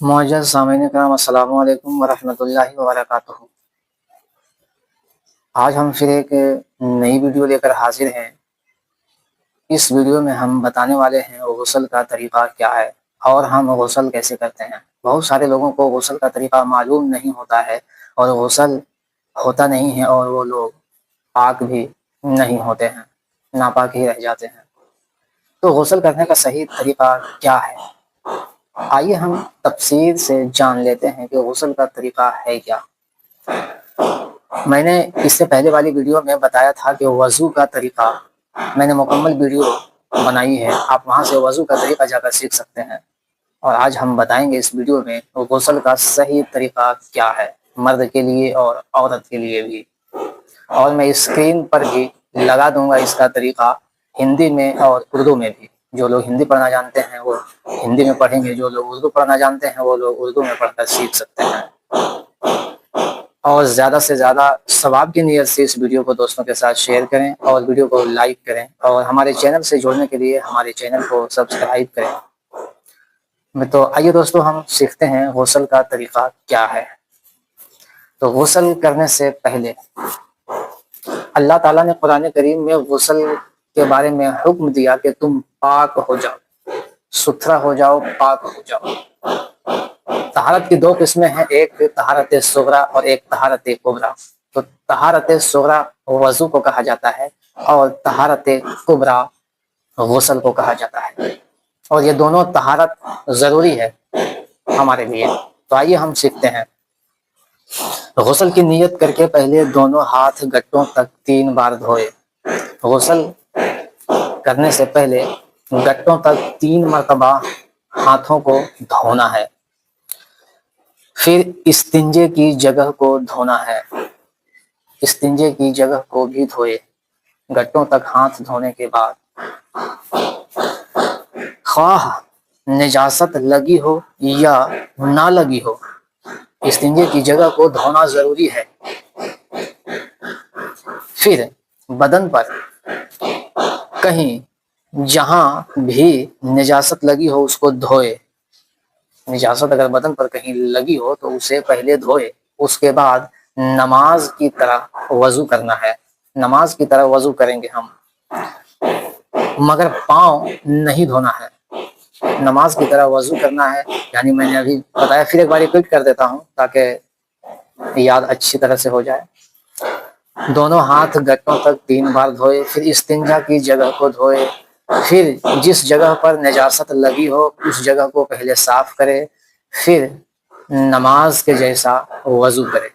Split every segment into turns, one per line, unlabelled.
معزز سامعین کرام، السلام علیکم ورحمۃ اللہ وبرکاتہ۔ آج ہم پھر ایک نئی ویڈیو لے کر حاضر ہیں۔ اس ویڈیو میں ہم بتانے والے ہیں غسل کا طریقہ کیا ہے اور ہم غسل کیسے کرتے ہیں۔ بہت سارے لوگوں کو غسل کا طریقہ معلوم نہیں ہوتا ہے اور غسل ہوتا نہیں ہے اور وہ لوگ پاک بھی نہیں ہوتے ہیں، ناپاک ہی رہ جاتے ہیں۔ تو غسل کرنے کا صحیح طریقہ کیا ہے؟ آئیے ہم تفصیل سے جان لیتے ہیں کہ غسل کا طریقہ ہے کیا۔ میں نے اس سے پہلے والی ویڈیو میں بتایا تھا کہ وضو کا طریقہ میں نے مکمل ویڈیو بنائی ہے، آپ وہاں سے وضو کا طریقہ جا کر سیکھ سکتے ہیں۔ اور آج ہم بتائیں گے اس ویڈیو میں غسل کا صحیح طریقہ کیا ہے، مرد کے لیے اور عورت کے لیے بھی۔ اور میں اسکرین پر بھی لگا دوں گا اس کا طریقہ، ہندی میں اور اردو میں بھی۔ جو لوگ ہندی پڑھنا جانتے ہیں وہ ہندی میں پڑھیں گے، جو لوگ اردو پڑھنا جانتے ہیں وہ لوگ اردو میں پڑھ کر سیکھ سکتے ہیں۔ اور زیادہ سے زیادہ ثواب کی نیت سے اس ویڈیو کو دوستوں کے ساتھ شیئر کریں اور ویڈیو کو لائک کریں، اور ہمارے چینل سے جڑنے کے لیے ہمارے چینل کو سبسکرائب کریں۔ تو آئیے دوستوں، ہم سیکھتے ہیں غسل کا طریقہ کیا ہے۔ تو غسل کرنے سے پہلے اللہ تعالیٰ نے قرآن کریم میں غسل کے بارے میں حکم دیا کہ تم پاک ہو جاؤ، ستھرا ہو جاؤ، پاک ہو جاؤ۔ طہارت کی دو قسمیں ہیں، ایک طہارت صغریٰ اور ایک طہارت کبریٰ۔ تو طہارت صغریٰ وضو کو کہا جاتا ہے اور طہارت کبریٰ غسل کو کہا جاتا ہے، اور یہ دونوں طہارت ضروری ہے ہمارے لیے۔ تو آئیے ہم سیکھتے ہیں۔ غسل کی نیت کر کے پہلے دونوں ہاتھ گٹوں تک 3 بار دھوئے۔ غسل کرنے سے پہلے گٹوں تک 3 مرتبہ ہاتھوں کو دھونا ہے، پھر استنجے کی جگہ کو دھونا ہے۔ استنجے کی جگہ کو بھی دھوئے۔ گٹوں تک ہاتھ دھونے کے بعد خواہ نجاست لگی ہو یا نہ لگی ہو، استنجے کی جگہ کو دھونا ضروری ہے۔ پھر بدن پر کہیں جہاں بھی نجاست لگی ہو اس کو دھوئے۔ نجاست اگر بدن پر کہیں لگی ہو تو اسے پہلے دھوئے، اس کے بعد نماز کی طرح وضو کرنا ہے۔ نماز کی طرح وضو کریں گے ہم، مگر پاؤں نہیں دھونا ہے۔ نماز کی طرح وضو کرنا ہے، یعنی میں نے ابھی بتایا، پھر ایک بار ریپیٹ کر دیتا ہوں تاکہ یاد اچھی طرح سے ہو جائے۔ دونوں ہاتھ گٹوں تک 3 بار دھوئے، پھر استنجا کی جگہ کو دھوئے، پھر جس جگہ پر نجاست لگی ہو اس جگہ کو پہلے صاف کرے، پھر نماز کے جیسا وضو کرے،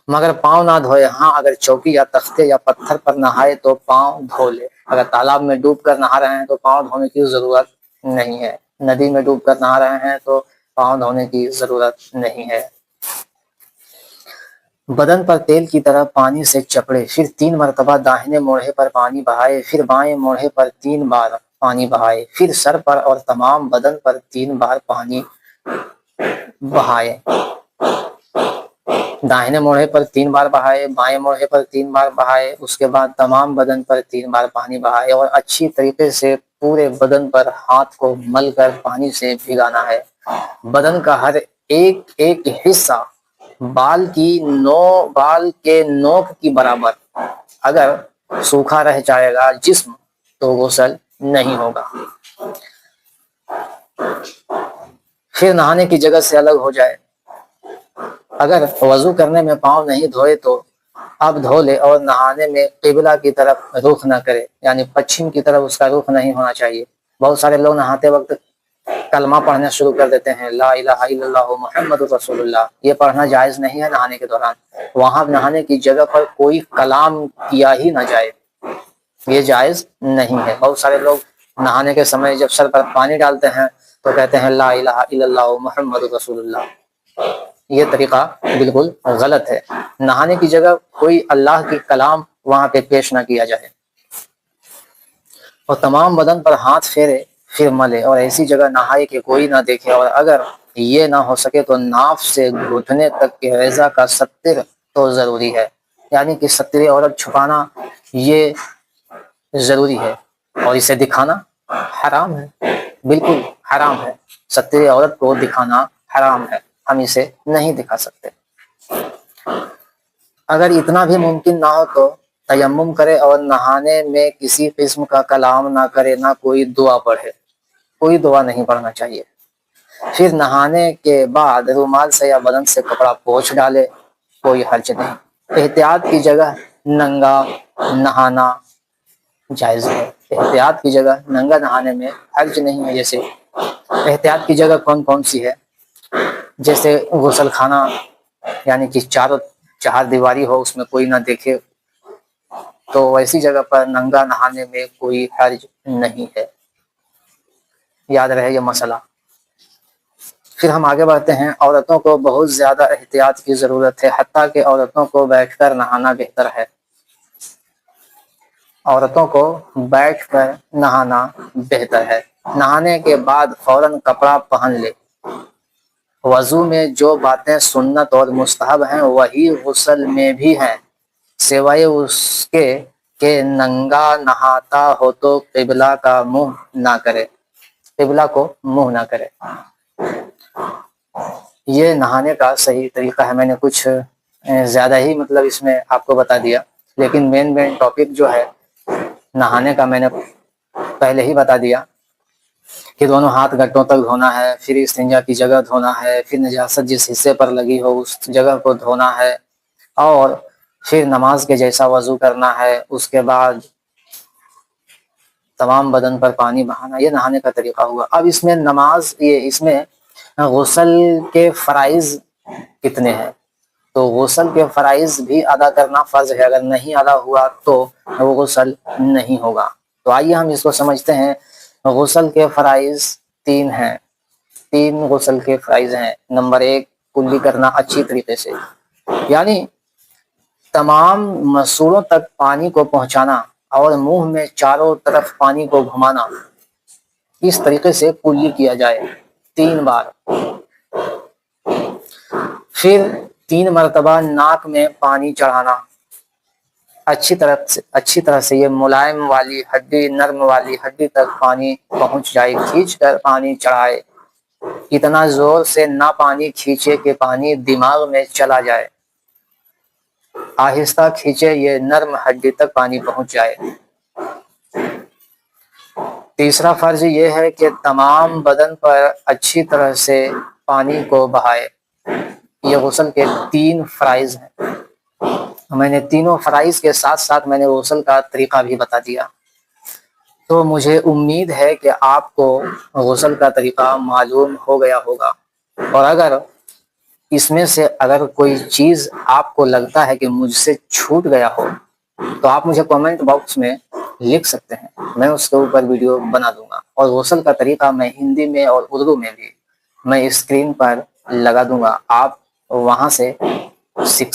مگر پاؤں نہ دھوئے۔ ہاں، اگر چوکی یا تختے یا پتھر پر نہائے تو پاؤں دھو لے۔ اگر تالاب میں ڈوب کر نہا رہے ہیں تو پاؤں دھونے کی ضرورت نہیں ہے۔ ندی میں ڈوب کر نہا رہے ہیں تو پاؤں دھونے کی ضرورت نہیں ہے۔ بدن پر تیل کی طرح پانی سے چپڑے، پھر 3 مرتبہ داہنے موڑے پر پانی بہائے، پھر بائیں موڑے پر 3 بار پانی بہائے، پھر سر پر اور تمام بدن پر 3 بار پانی بہائے۔ داہنے موڑے پر 3 بار بہائے، بائیں موڑے پر 3 بار بہائے، اس کے بعد تمام بدن پر 3 بار پانی بہائے، اور اچھی طریقے سے پورے بدن پر ہاتھ کو مل کر پانی سے بھگانا ہے۔ بدن کا ہر ایک حصہ بال کے نوک کی برابر اگر سوکھا رہ جائے گا جسم تو غسل نہیں ہوگا۔ پھر نہانے کی جگہ سے الگ ہو جائے۔ اگر وضو کرنے میں پاؤں نہیں دھوئے تو اب دھو لے، اور نہانے میں قبلہ کی طرف رخ نہ کرے، یعنی پچھم کی طرف اس کا رخ نہیں ہونا چاہیے۔ بہت سارے لوگ نہاتے وقت کلمہ پڑھنا شروع کر دیتے ہیں، لا الہ الا اللہ محمد رسول اللہ۔ یہ پڑھنا جائز نہیں ہے نہانے کے دوران۔ وہاں نہانے کی جگہ پر کوئی کلام کیا ہی نہ جائے، یہ جائز نہیں ہے۔ بہت سارے لوگ نہانے کے سمے جب سر پر پانی ڈالتے ہیں تو کہتے ہیں لا الہ الا اللہ محمد رسول اللہ۔ یہ طریقہ بالکل غلط ہے۔ نہانے کی جگہ کوئی اللہ کی کلام وہاں پہ پیش نہ کیا جائے، اور تمام بدن پر ہاتھ پھیرے، پھر ملے، اور ایسی جگہ نہائے کہ کوئی نہ دیکھے۔ اور اگر یہ نہ ہو سکے تو ناف سے گھٹنے تک کے ریزہ کا ستر تو ضروری ہے، یعنی کہ ستر عورت چھپانا یہ ضروری ہے، اور اسے دکھانا حرام ہے، بالکل حرام ہے، ستری عورت کو دکھانا حرام ہے، ہم اسے نہیں دکھا سکتے۔ اگر اتنا بھی ممکن نہ ہو تو تیمم کرے اور نہانے میں کسی قسم کا کلام نہ کرے، نہ کوئی دعا پڑھے، کوئی دعا نہیں پڑھنا چاہیے۔ پھر نہانے کے بعد رومال سے یا بدن سے کپڑا پوچھ ڈالے، کوئی حرج نہیں۔ احتیاط کی جگہ ننگا نہانا جائز ہے، احتیاط کی جگہ ننگا نہانے میں حرج نہیں ہے۔ جیسے احتیاط کی جگہ کون کون سی ہے؟ جیسے غسل خانہ، یعنی کہ چاروں چہار دیواری ہو، اس میں کوئی نہ دیکھے، تو ویسی جگہ پر ننگا نہانے میں کوئی حرج نہیں ہے، یاد رہے یہ مسئلہ۔ پھر ہم آگے بڑھتے ہیں۔ عورتوں کو بہت زیادہ احتیاط کی ضرورت ہے، حتیٰ کہ عورتوں کو بیٹھ کر نہانا بہتر ہے، عورتوں کو بیٹھ کر نہانا بہتر ہے۔ نہانے کے بعد فوراً کپڑا پہن لے۔ وضو میں جو باتیں سنت اور مستحب ہیں وہی غسل میں بھی ہیں، سوائے اس کے کہ ننگا نہاتا ہو تو قبلہ کا منہ نہ کرے، قبلہ کو منہ نہ کرے۔ یہ نہانے کا صحیح طریقہ ہے۔ میں نے کچھ زیادہ ہی اس میں آپ کو بتا دیا، لیکن مین ٹاپک جو ہے نہانے کا میں نے پہلے ہی بتا دیا کہ دونوں ہاتھ گھٹنوں تک دھونا ہے، پھر استنجا کی جگہ دھونا ہے، پھر نجاست جس حصے پر لگی ہو اس جگہ کو دھونا ہے، اور پھر نماز کے جیسا وضو کرنا ہے، اس کے بعد تمام بدن پر پانی بہانا۔ یہ نہانے کا طریقہ ہوا۔ اب اس میں اس میں غسل کے فرائض کتنے ہیں؟ تو غسل کے فرائض بھی ادا کرنا فرض ہے، اگر نہیں ادا ہوا تو وہ غسل نہیں ہوگا۔ تو آئیے ہم اس کو سمجھتے ہیں۔ غسل کے فرائض 3 ہیں، 3 غسل کے فرائض ہیں۔ نمبر 1، کلی کرنا اچھی طریقے سے، یعنی تمام مسوڑوں تک پانی کو پہنچانا اور منہ میں چاروں طرف پانی کو گھمانا، اس طریقے سے کلی کیا جائے 3 بار۔ پھر 3 مرتبہ ناک میں پانی چڑھانا، اچھی طرح سے یہ ملائم والی ہڈی، نرم والی ہڈی تک پانی پہنچ جائے، کھینچ کر پانی چڑھائے، اتنا زور سے نہ پانی کھینچے کہ پانی دماغ میں چلا جائے، آہستہ کھینچے، یہ نرم ہڈی تک پانی پہنچ جائے۔ تیسرا فرض یہ ہے کہ تمام بدن پر اچھی طرح سے پانی کو بہائے۔ یہ غسل کے 3 فرائض ہیں۔ میں نے تینوں فرائض کے ساتھ ساتھ میں نے غسل کا طریقہ بھی بتا دیا۔ تو مجھے امید ہے کہ آپ کو غسل کا طریقہ معلوم ہو گیا ہوگا، اور اگر اس میں سے کوئی چیز آپ کو لگتا ہے کہ مجھ سے چھوٹ گیا ہو تو آپ مجھے کامنٹ باکس میں لکھ سکتے ہیں، میں اس کے اوپر ویڈیو بنا دوں گا، اور غسل کا طریقہ میں ہندی میں اور اردو میں بھی میں اسکرین پر لگا دوں گا، آپ وہاں سے سیکھ سکتے ہیں۔